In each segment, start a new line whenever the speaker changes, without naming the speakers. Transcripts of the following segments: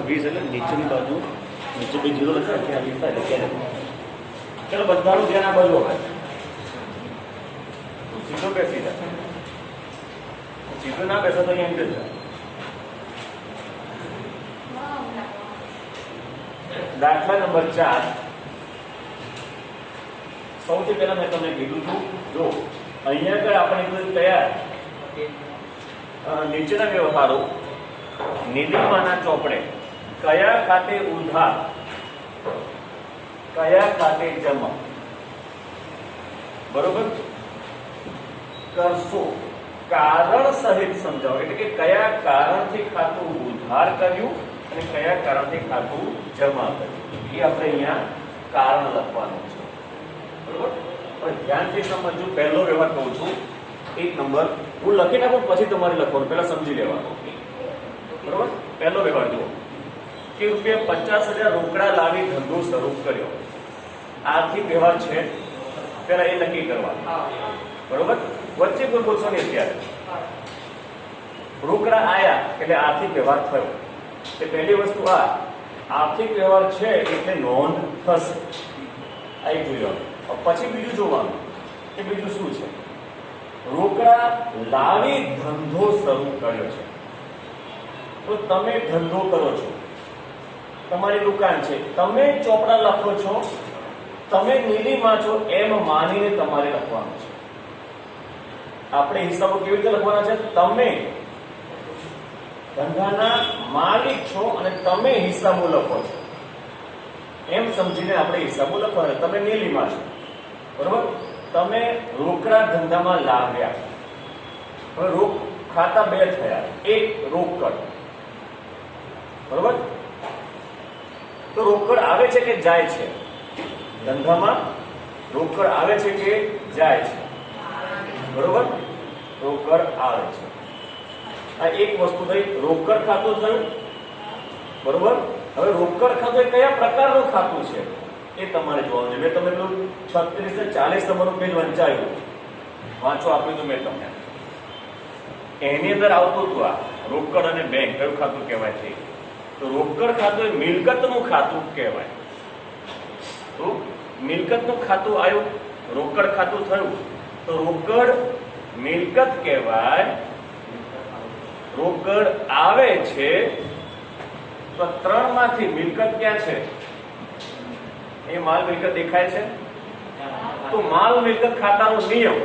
20 એટલે નીચેની બાજુ નીચે બે જીરો લખે ત્યાં લીધા એટલે ક્યારે ચલો બધાનું ધ્યાન આ બાજુ આવે સીધો બેસી જાય સીધો ના બેસો તો અહીંયા એમ જાય દાખલા નંબર 4 સૌથી પહેલા મેં તમને કીધું હતું જો અહીંયા આગળ આપણે કીધું તૈયાર નીચેના વ્યવહારો નીલિમાના ચોપડે કયા ખાતે ઉધાર કયા ખાતે જમા બરોબર કરશો કારણ સહિત સમજાવો એટલે કે કયા કારણથી ખાતું ઉધાર કર્યું અને કયા કારણથી ખાતું જમા કર્યું એ આપણે અહીંયા કારણ લખવાનું છે બરોબર પણ ધ્યાનથી સમજજો પહેલો વ્યવહાર કહું છું 1 નંબર હું લખી નાખું પછી તમારે લખવાનું પહેલા સમજી લેવાનું બરોબર પહેલો વ્યવહાર જુઓ કે ₹50,000 રોકડા લાવી ધંધો શરૂ કર્યો આર્થિક વ્યવહાર છે પહેલા એ નક્કી કરવાનું બરોબર વચ્ચે કોઈ બોલશો નહીં અત્યારે રોકડા આયા એટલે આર્થિક વ્યવહાર થયો એ પહેલી વસ્તુ આ આર્થિક વ્યવહાર છે એટલે નોંધ થશે આ એક જોવાનું પછી બીજું જોવાનું કે બીજું શું છે રોકડા લાવી ધંધો શરૂ કર્યો છે તો તમે ધંધો કરો છો તમારી દુકાન છે તમે ચોપડા લખો છો તમે નીલીમાં છો એમ માનીને તમારે લખવાનું છે આપણે હિસાબો કેવી રીતે લખવાના છે તમે ધંધાના માલિક છો અને તમે હિસાબો લખો છો એમ સમજીને આપણે હિસાબો લખવાના તમે નીલીમાં છો બરોબર તમે રોકડા ધંધામાં લાવ્યા હવે ખાતા બે થયા એક રોકડ બરોબર તો રોકડ આવે છે કે જાય છે ધંધામાં રોકડ આવે છે કે જાય છે બરોબર રોકડ આવે છે આ એક વસ્તુ થઈ રોકડ ખાતું થયું બરોબર હવે રોકડ ખાતું એ કયા પ્રકારનું ખાતું છે એ તમારે જોવાનું છે મેં તમને પેલું 36 ને 40 નંબરનું પેજ વંચાયું વાંચો આપ્યું તો મેં તમને એની અંદર આવતું હતું આ રોકડ અને બેંક કયું ખાતું કહેવાય છે તો રોકડ ખાતું એ મિલકતનું ખાતું કહેવાય તો મિલકતનું ખાતું આવ્યું રોકડ ખાતું થયું તો રોકડ મિલકત કહેવાય રોકડ આવે છે તો 3 માંથી મિલકત ક્યાં છે એ માલ મિલકત દેખાય છે તો માલ મિલકત ખાતાનો નિયમ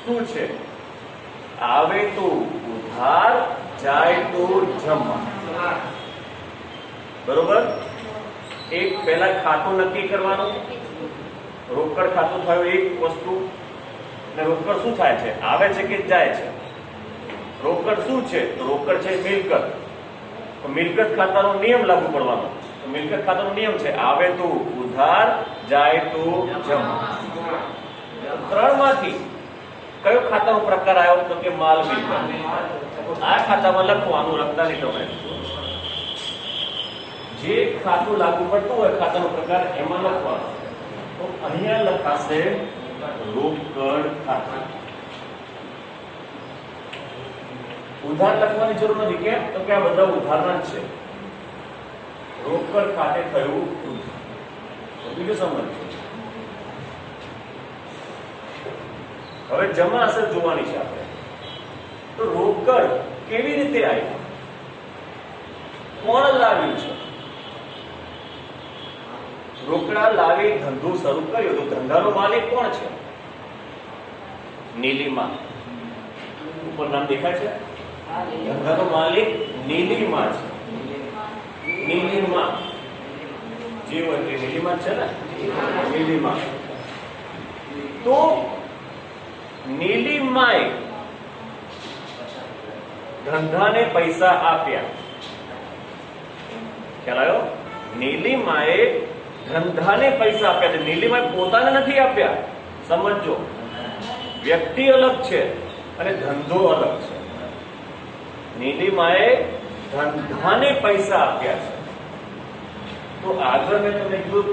શું છે આવે તો ઉધાર જાય તો જમા બરોબર એક પહેલા ખાતું નક્કી કરવાનું રોકડ ખાતું થયું એક વસ્તુ અને રોકડ શું થાય છે આવે છે કે જાય છે રોકડ શું છે તો રોકડ છે મિલકત તો મિલકત ખાતાનો નિયમ લાગુ પડવાનો તો મિલકત ખાતાનો નિયમ છે આવે તો ઉધાર જાય તો જમા 3 માંથી કયો ખાતાનો પ્રકાર આવ્યો તો કે માલ મિલકત આ ખાતામાં લખવાનું લખતા નહીં તમે જે ખાતું લાગુ પડતું હોય ખાતાનો પ્રકાર એમાં લખવાનું તો અહીંયા લખાશે રોકડ ખાતું ઉધાર લખવાની જરૂર નથી કેમ તો કે આ બધા ઉધારના જ છે રોકડ ખાતે થયું ઉધાર બીજું સમજ હવે જમા અસર જોવાની છે આપણે તો રોકડ કેવી રીતે આવી કોણ લાવ્યું છે રોકડા લાવી ધંધો શરૂ કર્યો તો ધંધાનો માલિક કોણ છે નીલિમા ઉપર નામ દેખાય છે ધંધાનો માલિક નીલિમા છે નીલિમા જે હોય તે નીલિમા છે ને નીલિમા તો નીલિમાએ ધંધાને પૈસા આપ્યા ખ્યાલ આવ્યો નીલિમાએ ધંધાને પૈસા આપ્યા છે નીલિમાએ પોતાને નથી આપ્યા સમજો વ્યક્તિ અલગ છે અને ધંધો અલગ છે નીલિમાએ ધંધાને પૈસા આપ્યા છે તો આગળ મેં તમને કીધું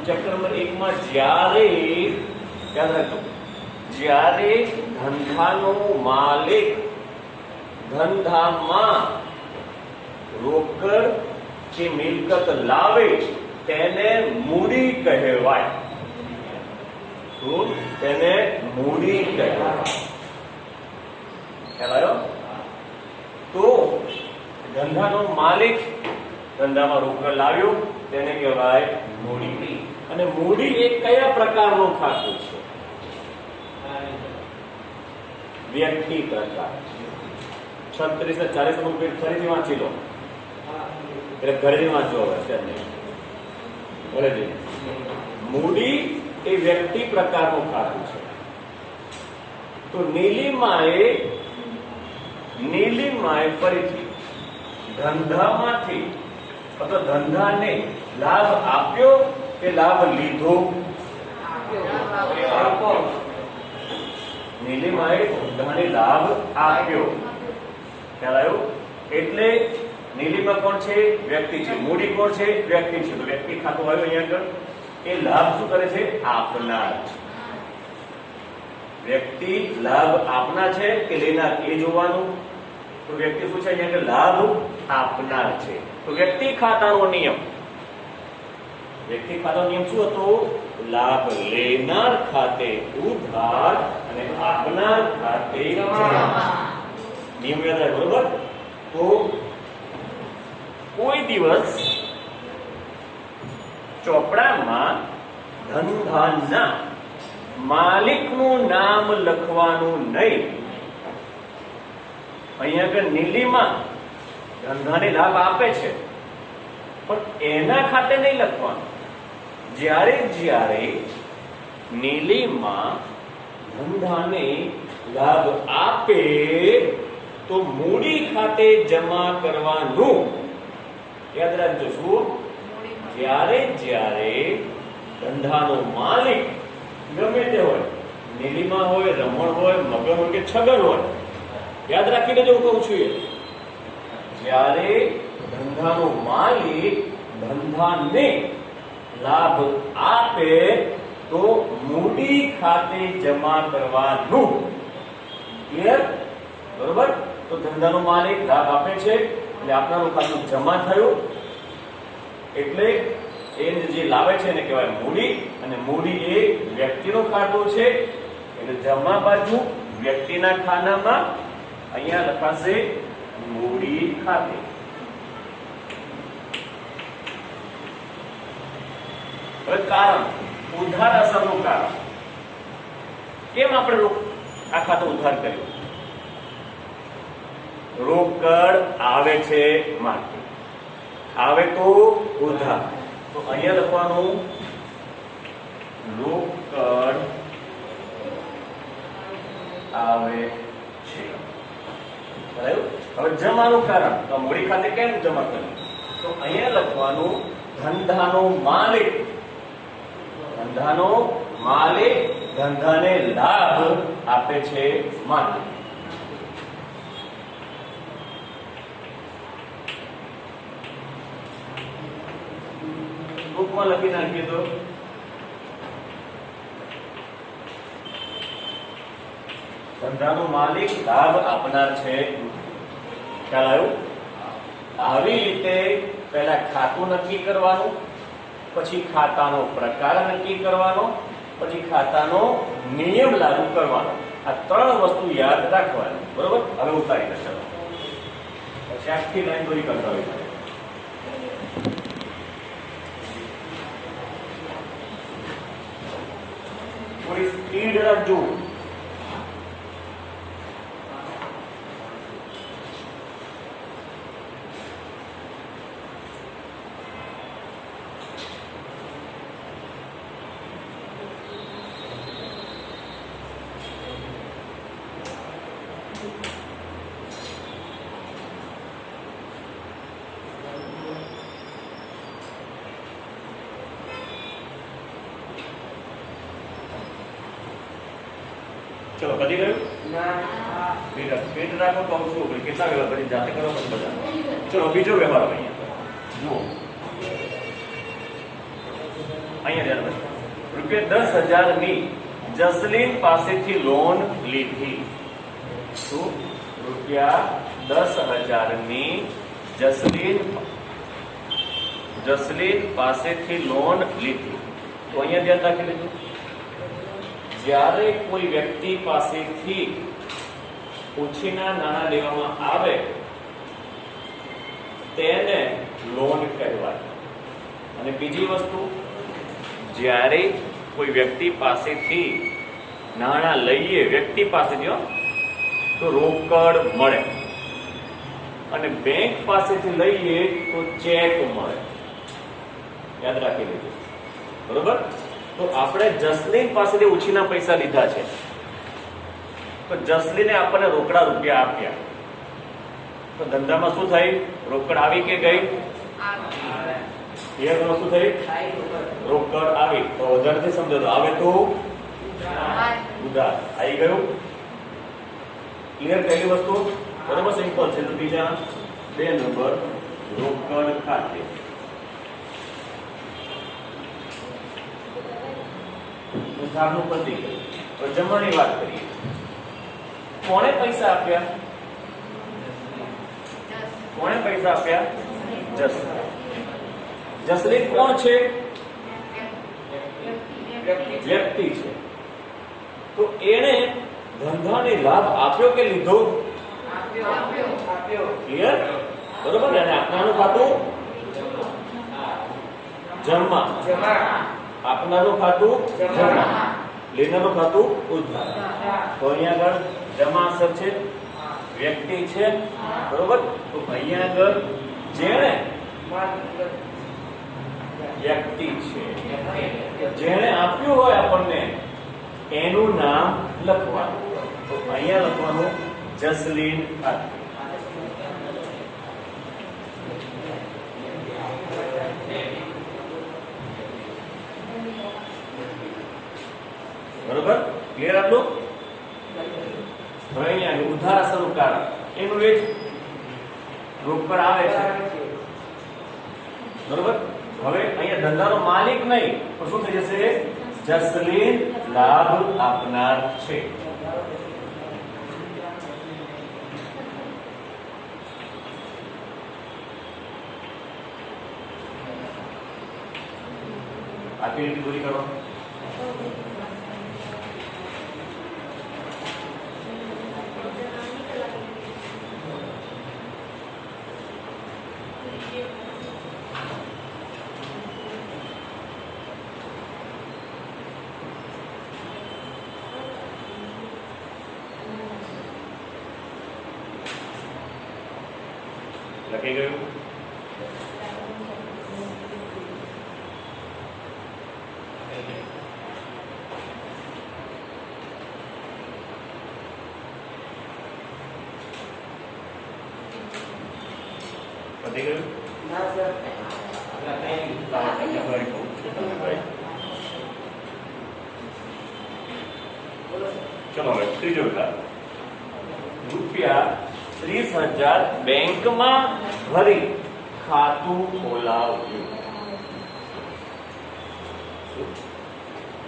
ચેપ્ટર નંબર 1 માં જ્યારે યાદ રાખજો જ્યારે ધંધાનો માલિક ધંધામાં રોકડ જે મિલકત લાવે તેને મૂડી કહેવાય. તેને મૂડી કહેવાય. ખ્યાલ આવ્યો? તો ધંધાનો માલિક ધંધામાં રોકડ લાવ્યો તેને કહેવાય મૂડી. અને મૂડી એ કયા પ્રકારનું ખાતું છે? વ્યક્તિ પ્રકાર. 36 ને 40 નું પેજ ફરીથી વાંચી લો, એટલે ઘરેથી વાંચો હવે અત્યારે બોલે છે. મૂડી એ વ્યક્તિ પ્રકારનું ખાતું છે. તો નીલિમાએ ફરીથી ધંધામાંથી અથવા ધંધાને લાભ આપ્યો કે લાભ લીધો? નીલિમાએ ધંધાને લાભ આપ્યો. ખ્યાલ આવ્યો? એટલે નીલિમા કોણ છે? વ્યક્તિ છે. મૂડી કોણ છે? વ્યક્તિ છે. તો વ્યક્તિ ખાતું આવ્યું અહીંયા આગળ. એ લાભ શું કરે છે? આપનાર છે. વ્યક્તિ લાભ આપનાર છે કે લેનાર એ જોવાનું. તો વ્યક્તિ શું છે અહીંયા આગળ? લાભ આપનાર છે. તો વ્યક્તિ ખાતાનો નિયમ શું હતો? લાભ લેનાર ખાતે ઉધાર અને આપનાર ખાતે જમા. નિયમ યાદ રાખો, બરોબર? તો કોઈ દિવસ ચોપડામાં ધંધાના માલિકનું નામ લખવાનું નહીં. અહીંયા આગળ નીલિમા ધંધાને લાભ આપે છે પણ એના ખાતે નહીં લખવાનું. જ્યારે નીલિમા ધંધાને લાભ આપે તો મૂડી ખાતે જમા કરવાનું. યાદ રાખજો. શું? જ્યારે ધંધાનો માલિક ગમે તે હોય, નીલિમા હોય, રમણ હોય, મગન હોય કે છગન હોય, યાદ રાખી લેજો હું કહું છું એ. જ્યારે ધંધાનો માલિક ધંધાને લાભ આપે તો મૂડી ખાતે જમા કરવાનું. ક્લિયર? બરોબર? તો ધંધાનો માલિક લાભ આપે છે એટલે આપનારું ખાતું જમા થયું, એટલે એ જે લાવે છે એને કહેવાય મૂડી. અને મૂડી એ વ્યક્તિનું ખાતું છે એટલે જમા બાજુ વ્યક્તિના ખાનામાં અહીંયા લખાશે મૂડી ખાતે. હવે કારણ, ઉધાર અસરનું કારણ. કેમ આપણે આ ખાતું ઉધાર કર્યું? રોકડ આવે છે માટે. આવે તો ઉધાર. તો અહીંયા લખવાનું રોકડ આવે છે. બરાબર? હવે જમાનું કારણ, તો મૂડી ખાતે કેમ જમા કર્યું? તો અહીંયા લખવાનું ધંધાનો માલિક ધંધાને લાભ આપે છે માટે. બુકમાં લખી નાખીએ તો ધંધાનો માલિક લાભ આપનાર છે. ખ્યાલ આવ્યો? આવી રીતે પહેલા ખાતું નક્કી કરવાનું, પછી ખાતાનો પ્રકાર નક્કી કરવાનો, પછી ખાતાનો નિયમ લાગુ કરવાનો. આ 3 વસ્તુ યાદ રાખવાની. બરોબર? હવે ઉતારી દે. ચલો પછી આખી લાઈન દોરી કરતા હોય. થોડી સ્પીડ રાખજો. ચલો કદી ગયું? સ્પીડ રાખો કહું છું. કેટલા વ્યવહાર કરી જાતે કરો પછી બધા. ચલો બીજો વ્યવહાર અહીંયા જુઓ. અહીંયા ધ્યાન રાખો. ₹10,000 ની જસલીન પાસેથી લોન લીધી. શું? ₹10,000 ની જસલીન જસલીન પાસેથી લોન લીધી. તો અહીંયા ધ્યાન રાખી લીધું, જ્યારે કોઈ વ્યક્તિ પાસેથી ઉછીના નાણાં લેવામાં આવે તેને લોન કહેવાય. અને બીજી વસ્તુ, જ્યારે કોઈ વ્યક્તિ પાસેથી નાણાં લઈએ, વ્યક્તિ પાસેથી તો રોકડ મળે, અને બેંક પાસેથી લઈએ તો ચેક મળે. યાદ રાખી લેજો, બરોબર? તો આપણે જસલીન પાસેથી ઉછીના પૈસા લીધા છે, તો જસલીને આપણને રોકડા રૂપિયા આપ્યા, તો ધંધામાં શું થઈ? રોકડ આવી કે ગઈ? ક્લિયર? શું થઈ? રોકડ આવી. તો વધારેથી સમજો તો આવે તો ઉધાર આવી ગયું. ક્લિયર? પહેલી વસ્તુ બરોબર સિમ્પલ છે. તો બીજા 2 નંબર રોકડ ખાતે. ઉધારનું પતી ગયું. તો જમાની વાત કરીએ. કોણે પૈસા આપ્યા? કોણે પૈસા આપ્યા? જસલીન. જસલીન કોણ છે? વ્યક્તિ છે. તો એને ધંધાને લાભ આપ્યો કે લીધો? ક્લિયર? બરોબર ને? અને આપનારું ખાતું જમા, આપનારું ખાતું જમા, લેનારું ખાતું ઉધાર. તો અહીંયા આગળ જમા અસર છે, વ્યક્તિ છે, બરોબર? તો અહીંયા આગળ જેણે વ્યક્તિ છે, જેણે આપ્યું હોય આપણને એનું નામ લખવાનું. તો અહીંયા લખવાનું જસલીન ખાતે. બરોબર? ક્લિયર આટલું? હવે અહીંયા ઉધાર અસરનું કારણ એનું એ જ રોકડ આવે છે, બરોબર? હવે અહીંયા ધંધાનો માલિક નહીં, તો શું થઈ જશે? જસલીન લાભ આપનાર છે. આખી રીતે પૂરી કરો. લખી ગયું? પતી ગયું?
ના સર.
ચલો હવે ત્રીજો વિભાગ. રૂપિયા 30,000 બેંકમાં ભરી ખાતું ખોલાવ્યું.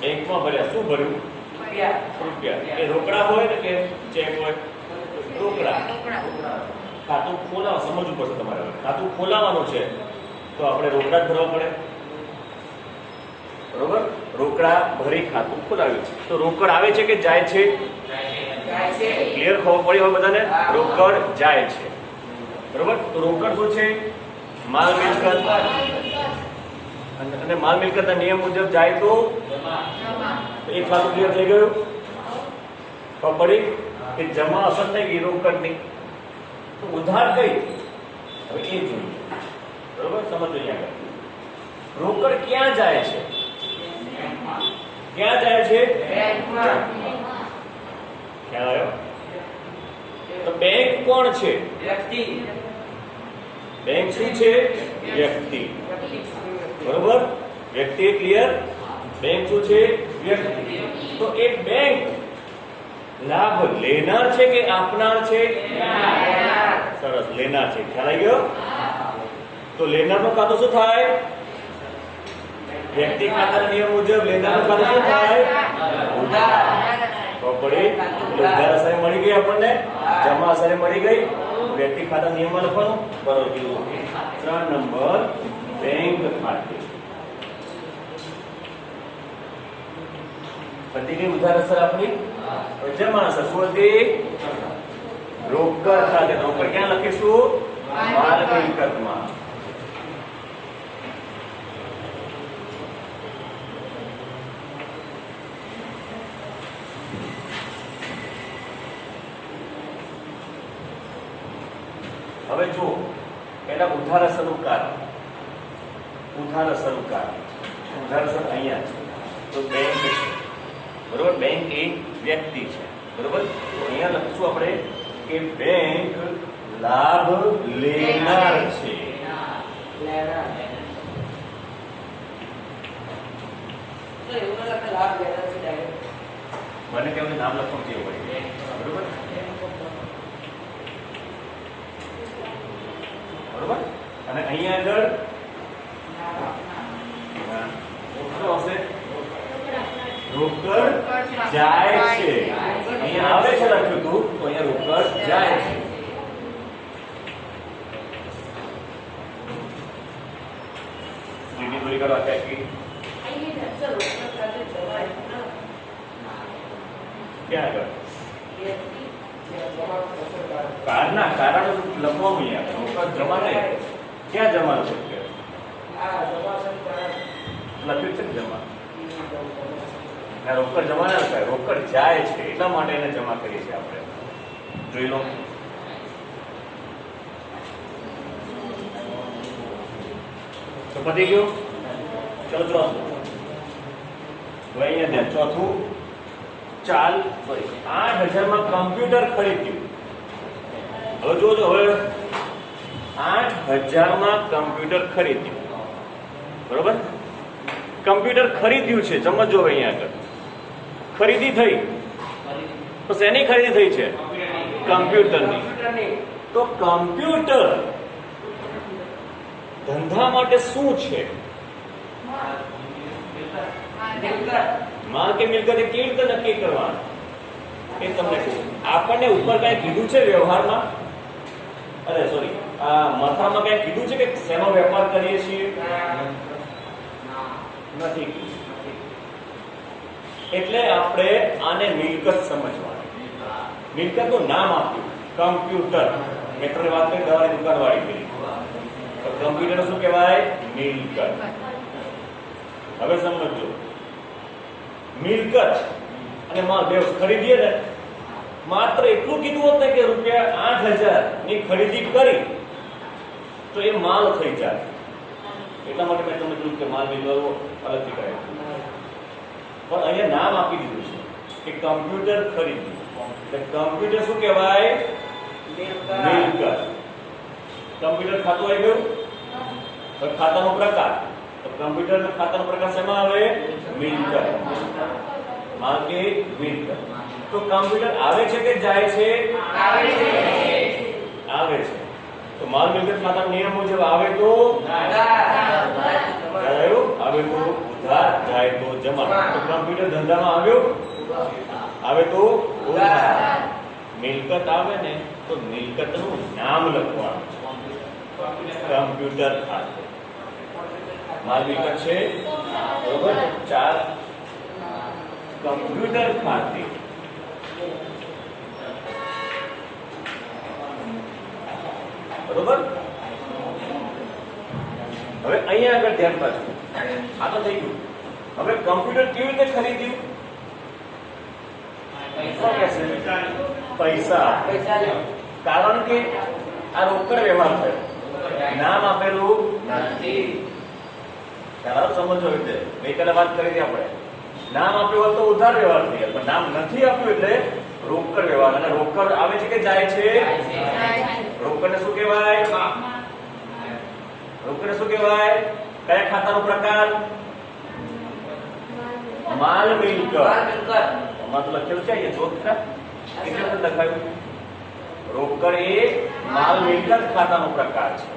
બેંકમાં ભર્યા. શું ભર્યું? રૂપિયા. એ રોકડા હોય ને કે ચેક હોય? રોકડા. ખાતું ખોલાવ સમજવું પડશે તમારે. ખાતું ખોલાવવાનું છે તો આપણે રોકડા જ ભરવા પડે, બરોબર? રોકડા ભરી ખાતું ખોલાવ્યું. તો રોકડ આવે છે કે જાય છે? ક્લિયર? ખબર પડી હોય બધાને? રોકડ જાય છે, બરોબર? તો રોકડ શું છે? માલ મિલકત. અને માલ મિલકતના નિયમ મુજબ જાય તો એક ખાતું ક્લિયર થઈ ગયું. ખબર પડી કે જમા અસર થઈ ગઈ રોકડની. તો ઉધાર કઈ? હવે એ જોઈએ, બરોબર? સમજો અહીંયા રોકડ ક્યાં જાય છે? ક્યાં જાય છે? ખ્યાલ આવ્યો? તો બેંક કોણ છે?
વ્યક્તિ.
બેંક શું છે? વ્યક્તિ, બરોબર? વ્યક્તિ. ક્લિયર? બેંક શું છે? વ્યક્તિ. તો એ બેંક લાભ લેનાર છે કે આપનાર છે? સરસ, લેનાર છે. ખ્યાલ આવી ગયો? તો લેનારનું ખાતું શું થાય? વ્યક્તિ ખાતાના નિયમ મુજબ લેનારનું ખાતું શું થાય? ઉધાર. પડી ઉધાર અસર મળી ગઈ આપણને, જમા અસર મળી ગઈ. વ્યક્તિ ખાતા નિયમમાં લખવાનું. બરોબર કીધું. 3 નંબર બેંક ખાતે. બધી ગઈ ઉધાર અસર આપણી. જમા અસર શું હતી? રોકડ ખાતે. રોકડ ક્યાં લખીશું? માલ મિલકતમાં. હવે જો પેલા ઉધાર અસરનું કારણ. ઉધાર અસરનું કારણ. ઉધાર અસર અહીંયા છે તો બેંક છે બરોબર. બેંક એક વ્યક્તિ છે બરોબર. તો અહીંયા લખીશું આપણે કે બેંક લાભ લેનાર છે. મને કેવું નામ લખવું કેવું પડે બરોબર બરોબર. અને અહીંયા આગળ શું હશે? રોકડ જાય છે. અહીંયા આવે છે લખ્યું તું તો અહીંયા રોકડ જાય છે. પૂરી કરવા ક્યાં આગળ કારના કારણ લખવાનું યાર. રોકડ જમા નહીં. ક્યાં જમા છે? લખ્યું છે જમા. રોકડ જમા ના થાય. રોકડ જાય છે એટલા માટે એને જમા કરીએ છીએ આપણે. જોઈ લો. તો પતી ગયું. ચલો ચોથું. હવે અહીંયા ધ્યાન. ચોથું 8,000 માં કમ્પ્યુટર ખરીદ્યું. હવે જોજો. હવે 8,000 માં કમ્પ્યુટર ખરીદ્યું બરોબર. કમ્પ્યુટર ખરીદ્યું છે. સમજો અહીંયા આગળ ખરીદી થઈ તો શેની ખરીદી થઈ છે? કમ્પ્યુટરની. તો કમ્પ્યુટર ધંધા માટે શું છે? માલ કે મિલકત એ કેવી રીતે નક્કી કરવાનું એ તમને કહું. આપણને ઉપર કઈ કીધું છે વ્યવહારમાં? અરે સોરી, આ મથામાં કઈ કીધું છે કે શેનો વેપાર કરીએ છીએ? નથી. એટલે આપણે આને મિલકત સમજવાની. મિલકતનું નામ આપ્યું કમ્પ્યુટર. મેટ્રોની વાત કરી, દવાની દુકાન વાળી કરી. તો કમ્પ્યુટર શું કહેવાય? મિલકત. હવે સમજો. મિલકત અને માલ બે ખરીદીએ ને, માત્ર એટલું કીધું હોત ને કે રૂપિયા 8,000 ની ખરીદી કરી તો એ માલ થઈ જાય. એટલા માટે મેં તમને કીધું કે માલ મિલકતો અલગથી કરાય. પણ અહીંયા નામ આપી દીધું છે કે કમ્પ્યુટર ખરીદ્યું. એટલે કમ્પ્યુટર શું કહેવાય? મિલકત. કમ્પ્યુટર ખાતું આવી ગયું. હવે ખાતાનો પ્રકાર. તો કમ્પ્યુટર ખાતાનો પ્રકાર શેમાં આવે? મિલકત. માલ કે મિલકત. તો કમ્પ્યુટર આવે છે કે જાય છે? આવે છે. આવે છે. તો માલ મિલકત ખાતાના નિયમ મુજબ આવે તો આવે તો ઉધાર, જાય તો જમા. તો કમ્પ્યુટર ધંધામાં આવ્યો, આવે તો ઉધાર. મિલકત આવે ને તો મિલકતનું નામ લખવાનું છે. કમ્પ્યુટર ખાતે માલ મિલકત છે બરોબર. 4 કમ્પ્યુટર ખાતે બરોબર. હવે અહીંયા આગળ ધ્યાન પાછું. આ તો થઈ ગયું. હવે કમ્પ્યુટર કેવી રીતે ખરીદ્યું? પૈસા. કારણ કે આ રોકડ વ્યવહાર થયો. નામ આપેલું નથી. ચાલો સમજો. એટલે ગઈકાલે વાત કરી હતી આપણે. નામ આપ્યું હોય તો ઉધાર વ્યવહાર થઈ જાય, પણ નામ નથી આપ્યું એટલે રોકડ વ્યવહાર. અને રોકડ આવે છે કે જાય છે? રોકડને શું કહેવાય? રોકડને શું કહેવાય? કયા ખાતાનો પ્રકાર? માલ મિલકત. આમાં તો લખેલું છે અહીંયા જો ખરા. કેટલું લખાયું? રોકડ એ માલ મિલકત ખાતાનો પ્રકાર છે.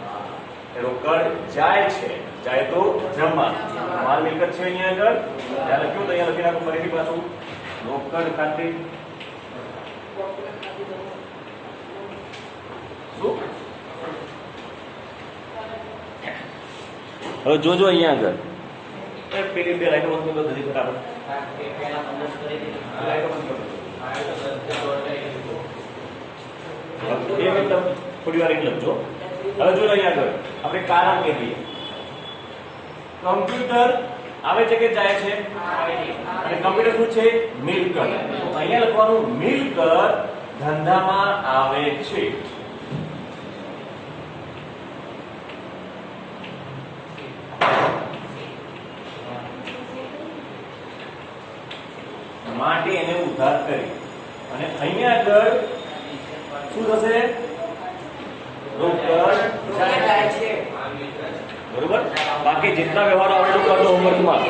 રોકડ જાય છે, જાય તો જમા. માલ મિલકત છે અહીંયા આગળ. ત્યાં લખ્યું તો અહીંયા લખી નાખું ફરીથી પાછું. રોકડ ખાતે શું? હવે જોજો અહીંયા આગળ એ પેલી બે લાઈટો બંધ કરો જલ્દી ફટાફટ લાઈટો બંધ કરો એ મિનિટ થોડી વાર એટલે લખજો હવે જો અહીંયા આગળ આપણે કારણ કે દઈએ કમ્પ્યુટર આવે છે કે જાય છે અને કમ્પ્યુટર શું છે મિલકત તો અહીંયા લખવાનું મિલકત ધંધામાં આવે છે માટે એને ઉધાર કરી અને અહીંયા આગળ શું થશે રોકડ જાય છે બરોબર બાકી જેટલા વ્યવહારો આપણે કરતો હોમવર્કમાં